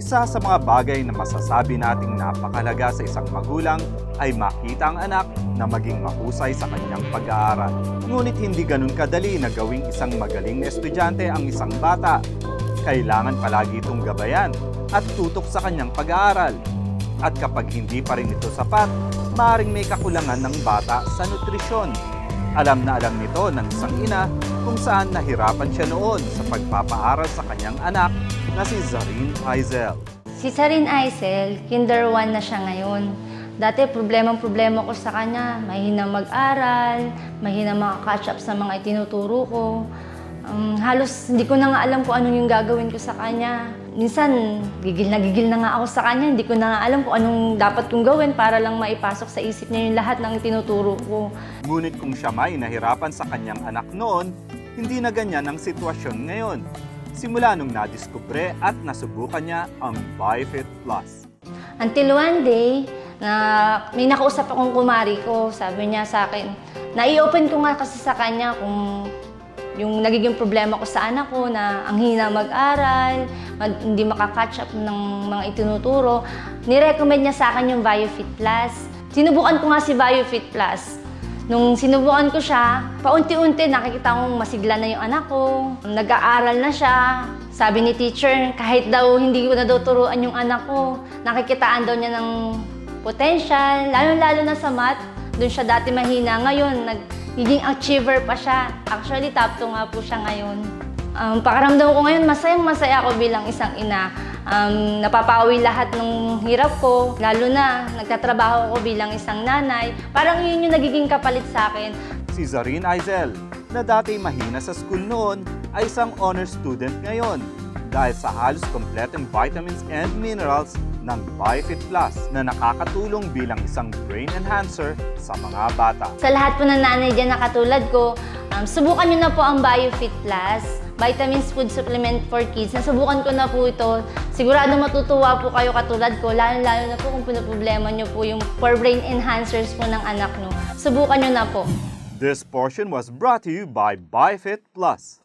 Isa sa mga bagay na masasabi nating napakahalaga sa isang magulang ay makita ang anak na maging mahusay sa kanyang pag-aaral. Ngunit hindi ganun kadali na gawing isang magaling na estudyante ang isang bata. Kailangan palagi itong gabayan at tutok sa kanyang pag-aaral. At kapag hindi pa rin ito sapat, maaaring may kakulangan ng bata sa nutrisyon. Alam na alam nito ng isang ina kung saan nahirapan siya noon sa pagpapaaral sa kanyang anak na si Zareen Aizel. Si Zareen Aizel, Kinder 1 na siya ngayon. Dati problema ko sa kanya, mahina mag-aral, mahina maka-catch up sa mga itinuturo ko. Halos hindi ko na nga alam kung ano yung gagawin ko sa kanya. Minsan, gigil na nga ako sa kanya, hindi ko na nga alam kung anong dapat kong gawin para lang maipasok sa isip niya yung lahat ng itinuturo ko. Ngunit kung siya may nahirapan sa kanyang anak noon, hindi na ganyan ang sitwasyon ngayon. Simula nung nadiskubre at nasubukan niya ang BioFit Plus. Until one day, na may nakausap akong kumari ko, sabi niya sa akin, nai-open ko nga kasi sa kanya kung yung nagiging problema ko sa anak ko na ang hina mag-aral, hindi makaka-catch up ng mga itinuturo. Nirecommend niya sa akin yung BioFit Plus. Sinubukan ko nga si BioFit Plus. Nung sinubukan ko siya, paunti-unti nakikita kong masigla na yung anak ko. Nag-aaral na siya. Sabi ni teacher, kahit daw hindi ko na daw turuan yung anak ko, nakikitaan daw niya ng potential, lalo-lalo na sa math. Doon siya dati mahina. Ngayon, nagiging achiever pa siya. Actually, top 2 nga po siya ngayon. Pakiramdam ko ngayon, masayang-masaya ako bilang isang ina. Napapawi lahat ng hirap ko, lalo na nagtatrabaho ako bilang isang nanay. Parang yun yung nagiging kapalit sa akin. Si Zareen Aizel, na dati mahina sa school noon, ay isang honor student ngayon dahil sa halos kompletong vitamins and minerals ng BioFit Plus na nakakatulong bilang isang brain enhancer sa mga bata. Sa lahat po ng nanay dyan na katulad ko, subukan nyo na po ang BioFit Plus. Vitamins Food Supplement for Kids. Nasubukan ko na po ito. Sigurado matutuwa po kayo katulad ko, lalo na po kung pinaproblema nyo po yung for brain enhancers po ng anak nyo. Subukan nyo na po. This portion was brought to you by BioFit Plus.